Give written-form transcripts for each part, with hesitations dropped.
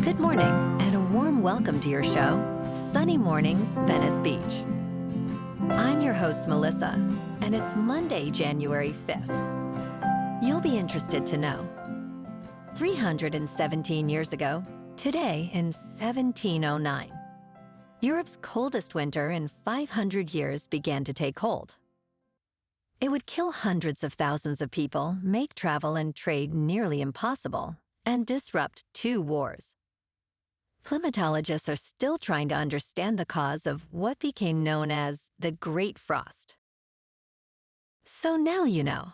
Good morning, and a warm welcome to your show, Sunny Mornings, Venice Beach. I'm your host, Melissa, and it's Monday, January 5th. You'll be interested to know. 317 years ago, today in 1709, Europe's coldest winter in 500 years began to take hold. It would kill hundreds of thousands of people, make travel and trade nearly impossible, and disrupt 2 wars. Climatologists are still trying to understand the cause of what became known as the Great Frost. So now you know.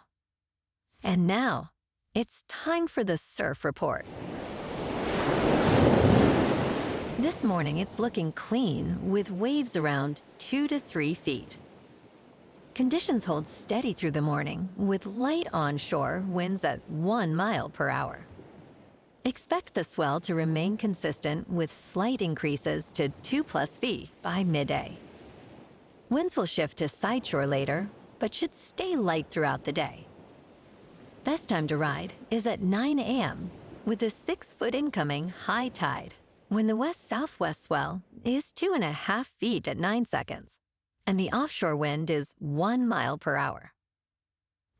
And now, it's time for the Surf Report. This morning, it's looking clean with waves around 2 to 3 feet. Conditions hold steady through the morning with light onshore winds at 1 mile per hour. Expect the swell to remain consistent with slight increases to 2+ feet by midday. Winds will shift to sideshore later, but should stay light throughout the day. Best time to ride is at 9 a.m. with a 6-foot incoming high tide, when the west-southwest swell is 2.5 feet at 9 seconds, and the offshore wind is 1 mile per hour.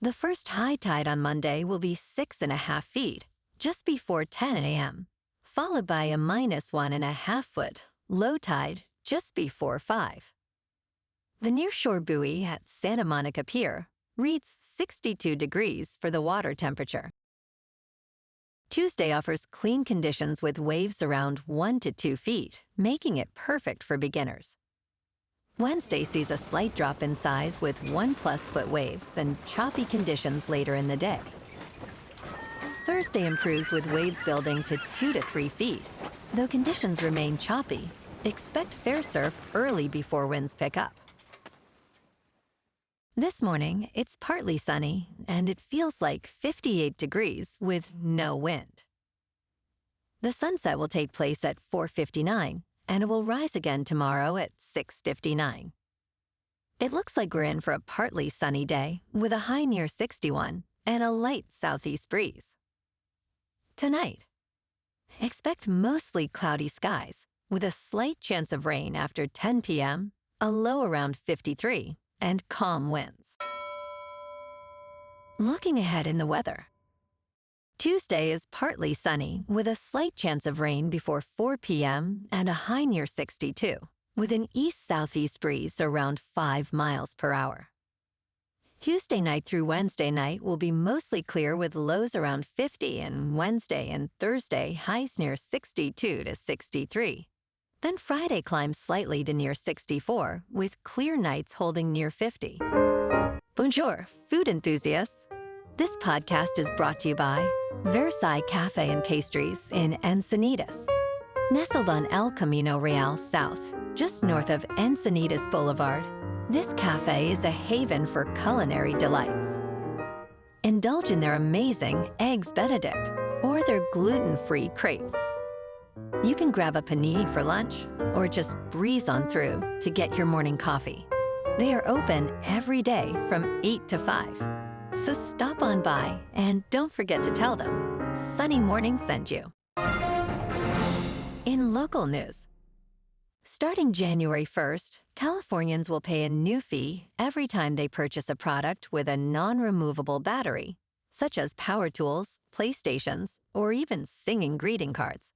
The first high tide on Monday will be 6.5 feet, just before 10 a.m., followed by a -1.5 foot low tide just before 5. The nearshore buoy at Santa Monica Pier reads 62 degrees for the water temperature. Tuesday offers clean conditions with waves around 1 to 2 feet, making it perfect for beginners. Wednesday sees a slight drop in size with 1+ foot waves and choppy conditions later in the day. Thursday improves with waves building to 2 to 3 feet. Though conditions remain choppy, expect fair surf early before winds pick up. This morning, it's partly sunny, and it feels like 58 degrees with no wind. The sunset will take place at 4:59, and it will rise again tomorrow at 6:59. It looks like we're in for a partly sunny day with a high near 61 and a light southeast breeze. Tonight, expect mostly cloudy skies with a slight chance of rain after 10 p.m., a low around 53, and calm winds. Looking ahead in the weather. Tuesday is partly sunny with a slight chance of rain before 4 p.m. and a high near 62, with an east-southeast breeze around 5 miles per hour. Tuesday night through Wednesday night will be mostly clear with lows around 50, and Wednesday and Thursday highs near 62 to 63. Then Friday climbs slightly to near 64, with clear nights holding near 50. Bonjour, food enthusiasts. This podcast is brought to you by Versailles Cafe and Pastries in Encinitas. Nestled on El Camino Real South, just north of Encinitas Boulevard, this cafe is a haven for culinary delights. Indulge in their amazing Eggs Benedict or their gluten-free crepes. You can grab a panini for lunch or just breeze on through to get your morning coffee. They are open every day from 8 to 5. So stop on by and don't forget to tell them Sunny Morning sent you. In local news, starting January 1st, Californians will pay a new fee every time they purchase a product with a non-removable battery, such as power tools, PlayStations, or even singing greeting cards.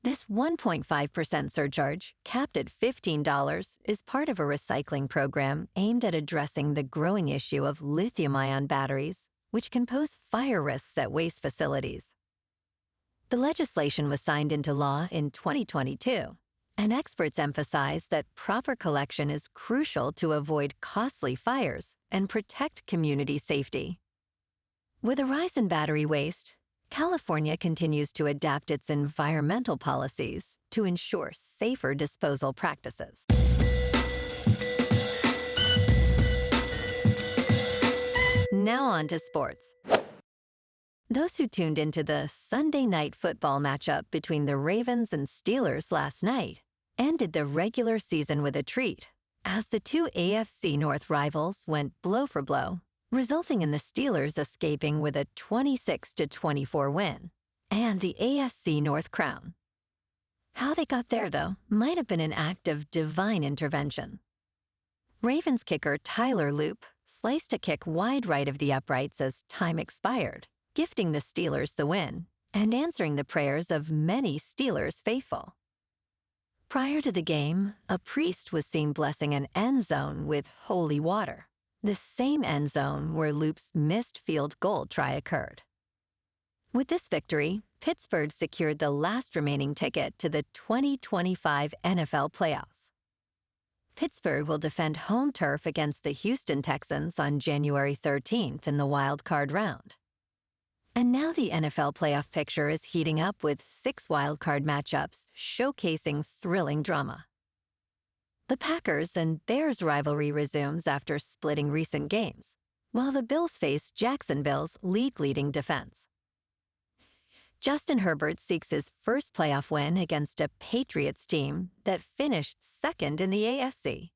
This 1.5% surcharge, capped at $15, is part of a recycling program aimed at addressing the growing issue of lithium-ion batteries, which can pose fire risks at waste facilities. The legislation was signed into law in 2022, and experts emphasize that proper collection is crucial to avoid costly fires and protect community safety. With a rise in battery waste, California continues to adapt its environmental policies to ensure safer disposal practices. Now on to sports. Those who tuned into the Sunday night football matchup between the Ravens and Steelers last night ended the regular season with a treat, as the 2 AFC North rivals went blow for blow, resulting in the Steelers escaping with a 26-24 win and the AFC North crown. How they got there, though, might have been an act of divine intervention. Ravens kicker Tyler Loop sliced a kick wide right of the uprights as time expired, gifting the Steelers the win and answering the prayers of many Steelers faithful. Prior to the game, a priest was seen blessing an end zone with holy water, the same end zone where Loop's missed field goal try occurred. With this victory, Pittsburgh secured the last remaining ticket to the 2025 NFL playoffs. Pittsburgh will defend home turf against the Houston Texans on January 13th in the wild card round. And now the NFL playoff picture is heating up with 6 wildcard matchups showcasing thrilling drama. The Packers and Bears rivalry resumes after splitting recent games, while the Bills face Jacksonville's league-leading defense. Justin Herbert seeks his first playoff win against a Patriots team that finished second in the AFC.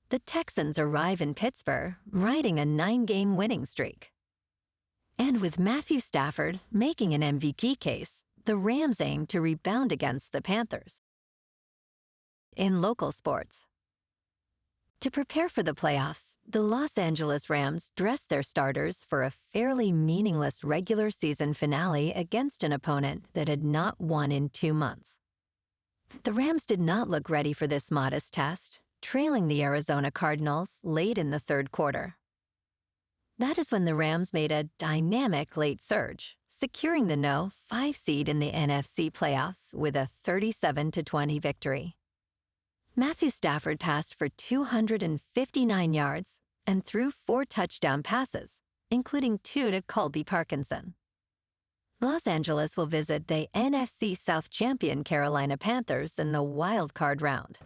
The Texans arrive in Pittsburgh, riding a 9-game winning streak. And with Matthew Stafford making an MVP case, the Rams aim to rebound against the Panthers. In local sports, to prepare for the playoffs, the Los Angeles Rams dressed their starters for a fairly meaningless regular season finale against an opponent that had not won in 2 months. The Rams did not look ready for this modest test, trailing the Arizona Cardinals late in the third quarter. That is when the Rams made a dynamic late surge, securing the No. 5 seed in the NFC playoffs with a 37-20 victory. Matthew Stafford passed for 259 yards and threw 4 touchdown passes, including 2 to Colby Parkinson. Los Angeles will visit the NFC South champion Carolina Panthers in the wild card round.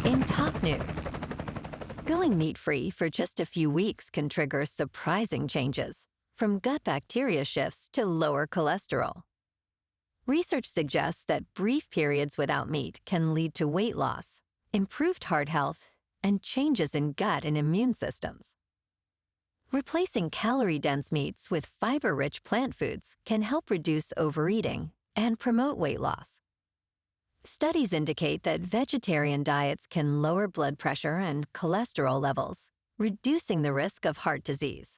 In top news, going meat-free for just a few weeks can trigger surprising changes, from gut bacteria shifts to lower cholesterol. Research suggests that brief periods without meat can lead to weight loss, improved heart health, and changes in gut and immune systems. Replacing calorie-dense meats with fiber-rich plant foods can help reduce overeating and promote weight loss. Studies indicate that vegetarian diets can lower blood pressure and cholesterol levels, reducing the risk of heart disease.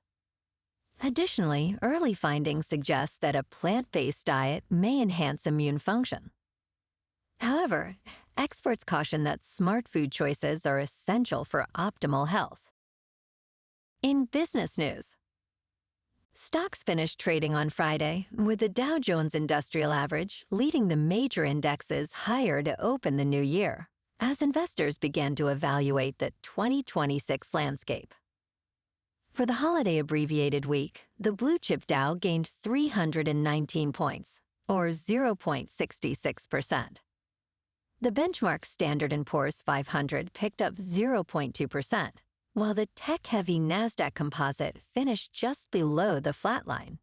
Additionally, early findings suggest that a plant-based diet may enhance immune function. However, experts caution that smart food choices are essential for optimal health. In business news, stocks finished trading on Friday, with the Dow Jones Industrial Average leading the major indexes higher to open the new year, as investors began to evaluate the 2026 landscape. For the holiday abbreviated week, the blue chip Dow gained 319 points, or 0.66%. The benchmark Standard & Poor's 500 picked up 0.2%, while the tech-heavy NASDAQ composite finished just below the flatline.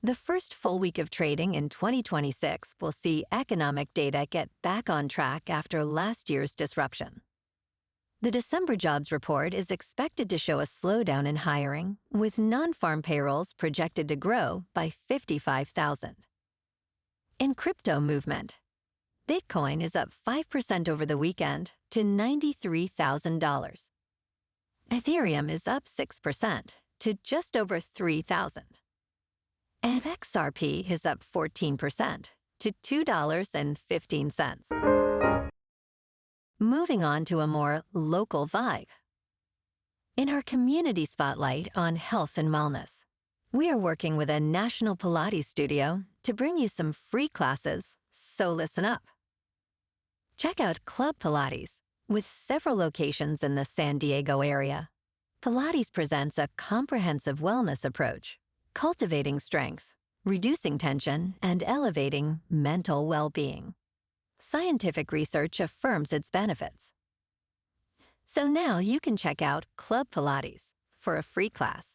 The first full week of trading in 2026 will see economic data get back on track after last year's disruption. The December jobs report is expected to show a slowdown in hiring, with non-farm payrolls projected to grow by 55,000. In crypto movement, Bitcoin is up 5% over the weekend to $93,000. Ethereum is up 6% to just over 3,000. And XRP is up 14% to $2.15. Moving on to a more local vibe. In our community spotlight on health and wellness, we are working with a national Pilates studio to bring you some free classes, so listen up. Check out Club Pilates, with several locations in the San Diego area. Pilates presents a comprehensive wellness approach, cultivating strength, reducing tension, and elevating mental well-being. Scientific research affirms its benefits. So now you can check out Club Pilates for a free class,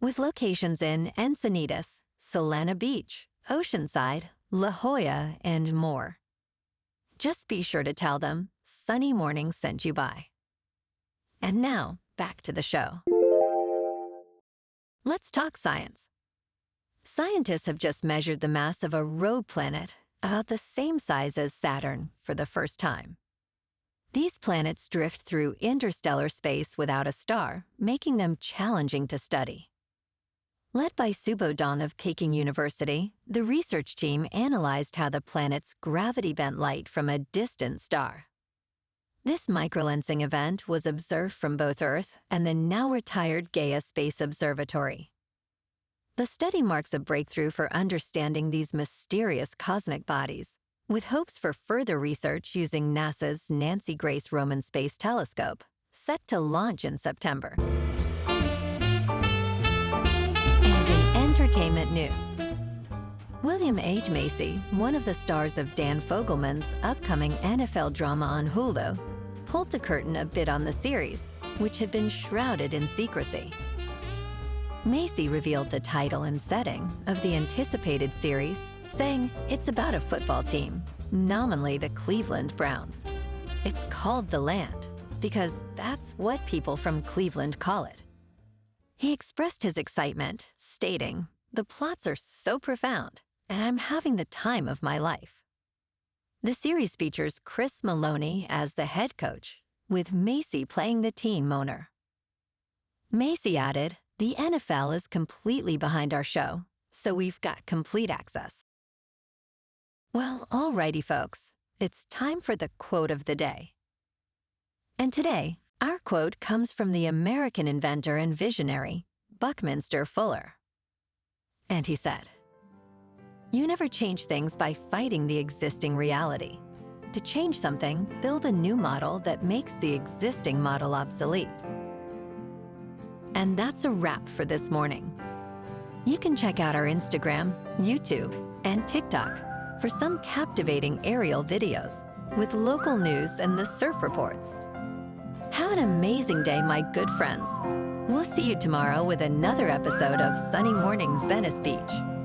with locations in Encinitas, Solana Beach, Oceanside, La Jolla, and more. Just be sure to tell them Sunny Morning sent you by. And now, back to the show. Let's talk science. Scientists have just measured the mass of a rogue planet about the same size as Saturn for the first time. These planets drift through interstellar space without a star, making them challenging to study. Led by Subodhan of Peking University, the research team analyzed how the planets gravity bent light from a distant star. This microlensing event was observed from both Earth and the now-retired Gaia Space Observatory. The study marks a breakthrough for understanding these mysterious cosmic bodies, with hopes for further research using NASA's Nancy Grace Roman Space Telescope, set to launch in September. And in entertainment news, William H. Macy, one of the stars of Dan Fogelman's upcoming NFL drama on Hulu, pulled the curtain a bit on the series, which had been shrouded in secrecy. Macy revealed the title and setting of the anticipated series, saying it's about a football team, nominally the Cleveland Browns. It's called The Land because that's what people from Cleveland call it. He expressed his excitement, stating, "The plots are so profound, and I'm having the time of my life." The series features Chris Maloney as the head coach, with Macy playing the team owner. Macy added, "The NFL is completely behind our show, so we've got complete access." Well, alrighty, folks. It's time for the quote of the day. And today, our quote comes from the American inventor and visionary, Buckminster Fuller. And he said, "You never change things by fighting the existing reality. To change something, build a new model that makes the existing model obsolete." And that's a wrap for this morning. You can check out our Instagram, YouTube, and TikTok for some captivating aerial videos with local news and the surf reports. Have an amazing day, my good friends. We'll see you tomorrow with another episode of Sunny Mornings Venice Beach.